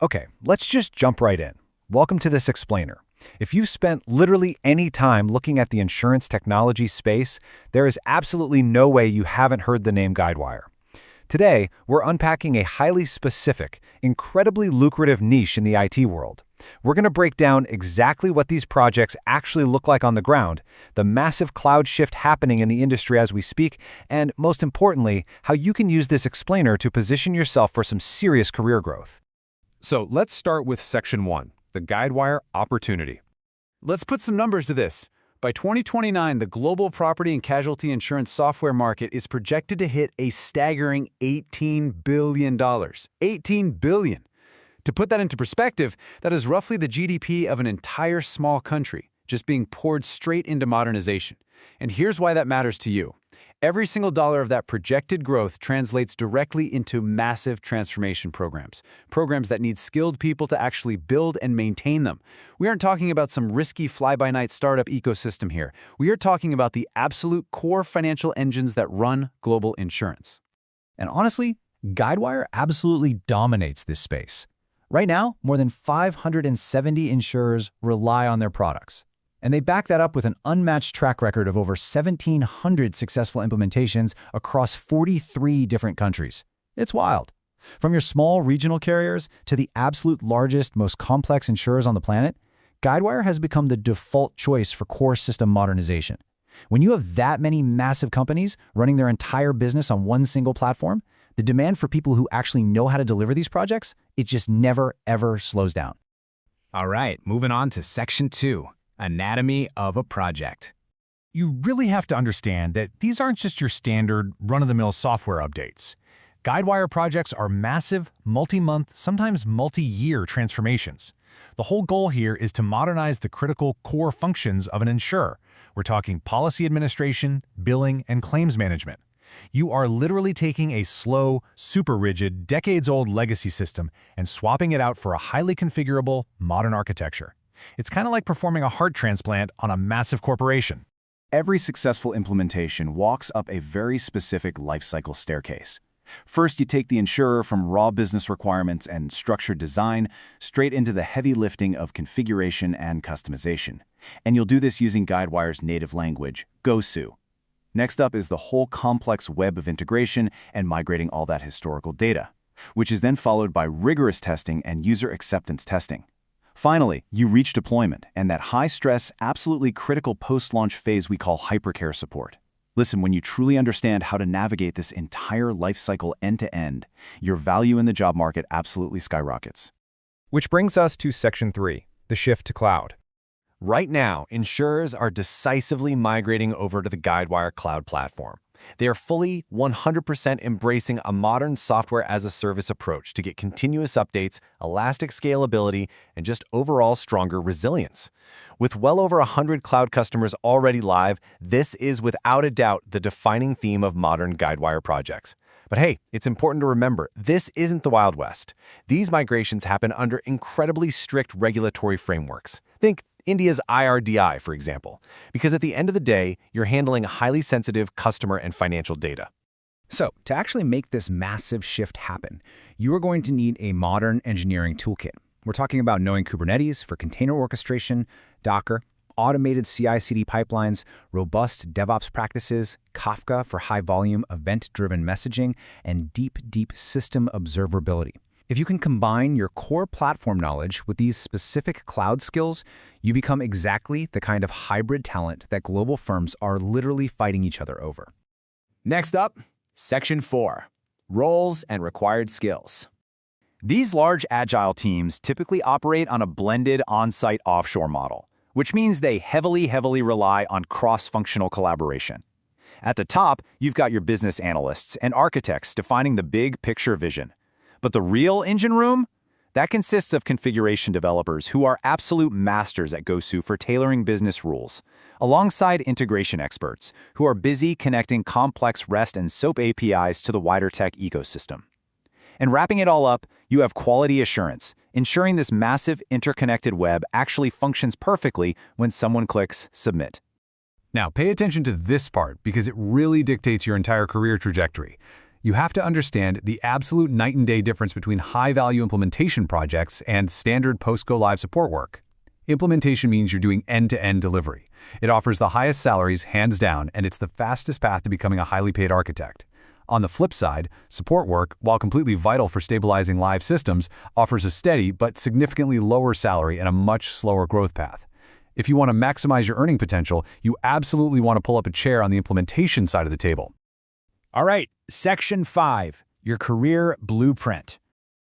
Okay, let's just jump right in. Welcome to this explainer. If you've spent literally any time looking at the insurance technology space, there is absolutely no way you haven't heard the name Guidewire. Today, we're unpacking a highly specific, incredibly lucrative niche in the IT world. We're going to break down exactly what these projects actually look like on the ground, the massive cloud shift happening in the industry as we speak, and most importantly, how you can use this explainer to position yourself for some serious career growth. So let's start with Section 1, the Guidewire opportunity. Let's put some numbers to this. By 2029, the global property and casualty insurance software market is projected to hit a staggering $18 billion. $18 billion. To put that into perspective, that is roughly the GDP of an entire small country, just being poured straight into modernization. And here's why that matters to you. Every single dollar of that projected growth translates directly into massive transformation programs that need skilled people to actually build and maintain them. We aren't talking about some risky fly-by-night startup ecosystem here. We are talking about the absolute core financial engines that run global insurance. And honestly, Guidewire absolutely dominates this space. Right now, more than 570 insurers rely on their products. And they back that up with an unmatched track record of over 1,700 successful implementations across 43 different countries. It's wild. From your small regional carriers to the absolute largest, most complex insurers on the planet, Guidewire has become the default choice for core system modernization. When you have that many massive companies running their entire business on one single platform, the demand for people who actually know how to deliver these projects, it just never, ever slows down. All right, moving on to Section 2. Anatomy of a project. You really have to understand that these aren't just your standard run-of-the-mill software updates. Guidewire projects are massive, multi-month, sometimes multi-year transformations. The whole goal here is to modernize the critical core functions of an insurer. We're talking policy administration, billing, and claims management. You are literally taking a slow, super rigid, decades-old legacy system and swapping it out for a highly configurable, modern architecture. It's kind of like performing a heart transplant on a massive corporation. Every successful implementation walks up a very specific lifecycle staircase. First, you take the insurer from raw business requirements and structured design straight into the heavy lifting of configuration and customization. And you'll do this using Guidewire's native language, GoSu. Next up is the whole complex web of integration and migrating all that historical data, which is then followed by rigorous testing and user acceptance testing. Finally, you reach deployment and that high-stress, absolutely critical post-launch phase we call hypercare support. Listen, when you truly understand how to navigate this entire lifecycle end-to-end, your value in the job market absolutely skyrockets. Which brings us to Section 3, the shift to cloud. Right now, insurers are decisively migrating over to the Guidewire cloud platform. They are fully 100% embracing a modern software-as-a-service approach to get continuous updates, elastic scalability, and just overall stronger resilience. With well over 100 cloud customers already live, this is without a doubt the defining theme of modern Guidewire projects. But hey, it's important to remember, this isn't the Wild West. These migrations happen under incredibly strict regulatory frameworks. Think India's IRDI, for example, because at the end of the day, you're handling highly sensitive customer and financial data. So, to actually make this massive shift happen, you are going to need a modern engineering toolkit. We're talking about knowing Kubernetes for container orchestration, Docker, automated CI/CD pipelines, robust DevOps practices, Kafka for high-volume, event-driven messaging, and deep system observability. If you can combine your core platform knowledge with these specific cloud skills, you become exactly the kind of hybrid talent that global firms are literally fighting each other over. Next up, Section 4, roles and required skills. These large agile teams typically operate on a blended on-site offshore model, which means they heavily rely on cross-functional collaboration. At the top, you've got your business analysts and architects defining the big picture vision. But the real engine room? That consists of configuration developers who are absolute masters at GoSu for tailoring business rules, alongside integration experts who are busy connecting complex REST and SOAP APIs to the wider tech ecosystem. And wrapping it all up, you have quality assurance, ensuring this massive interconnected web actually functions perfectly when someone clicks Submit. Now, pay attention to this part because it really dictates your entire career trajectory. You have to understand the absolute night and day difference between high-value implementation projects and standard post-go-live support work. Implementation means you're doing end-to-end delivery. It offers the highest salaries, hands down, and it's the fastest path to becoming a highly paid architect. On the flip side, support work, while completely vital for stabilizing live systems, offers a steady but significantly lower salary and a much slower growth path. If you want to maximize your earning potential, you absolutely want to pull up a chair on the implementation side of the table. All right, Section 5, your career blueprint.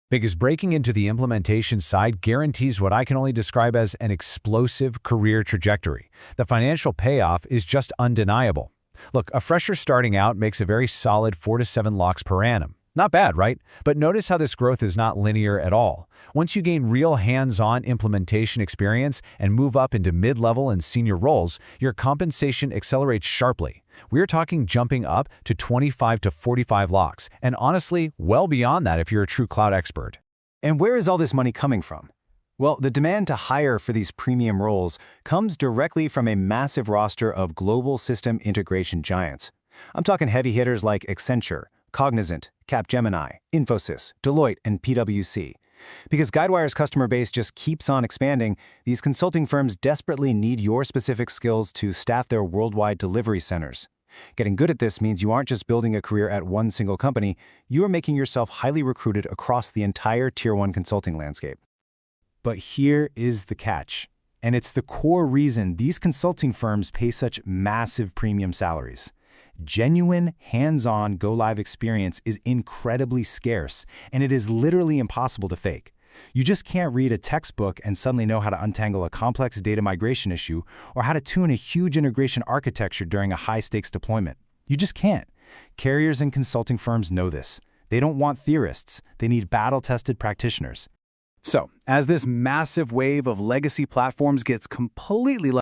Because breaking into the implementation side guarantees what I can only describe as an explosive career trajectory. The financial payoff is just undeniable. Look, a fresher starting out makes a very solid 4 to 7 lakhs per annum. Not bad, right? But notice how this growth is not linear at all. Once you gain real hands-on implementation experience and move up into mid-level and senior roles, your compensation accelerates sharply. We're talking jumping up to 25 to 45 lakhs, and honestly, well beyond that if you're a true cloud expert. And where is all this money coming from? Well, the demand to hire for these premium roles comes directly from a massive roster of global system integration giants. I'm talking heavy hitters like Accenture, Cognizant, Capgemini, Infosys, Deloitte, and PwC. Because Guidewire's customer base just keeps on expanding, these consulting firms desperately need your specific skills to staff their worldwide delivery centers. Getting good at this means you aren't just building a career at one single company, you are making yourself highly recruited across the entire Tier 1 consulting landscape. But here is the catch, and it's the core reason these consulting firms pay such massive premium salaries. Genuine, hands-on, go-live experience is incredibly scarce, and it is literally impossible to fake. You just can't read a textbook and suddenly know how to untangle a complex data migration issue or how to tune a huge integration architecture during a high-stakes deployment. You just can't. Carriers and consulting firms know this. They don't want theorists. They need battle-tested practitioners. So, as this massive wave of legacy platforms gets completely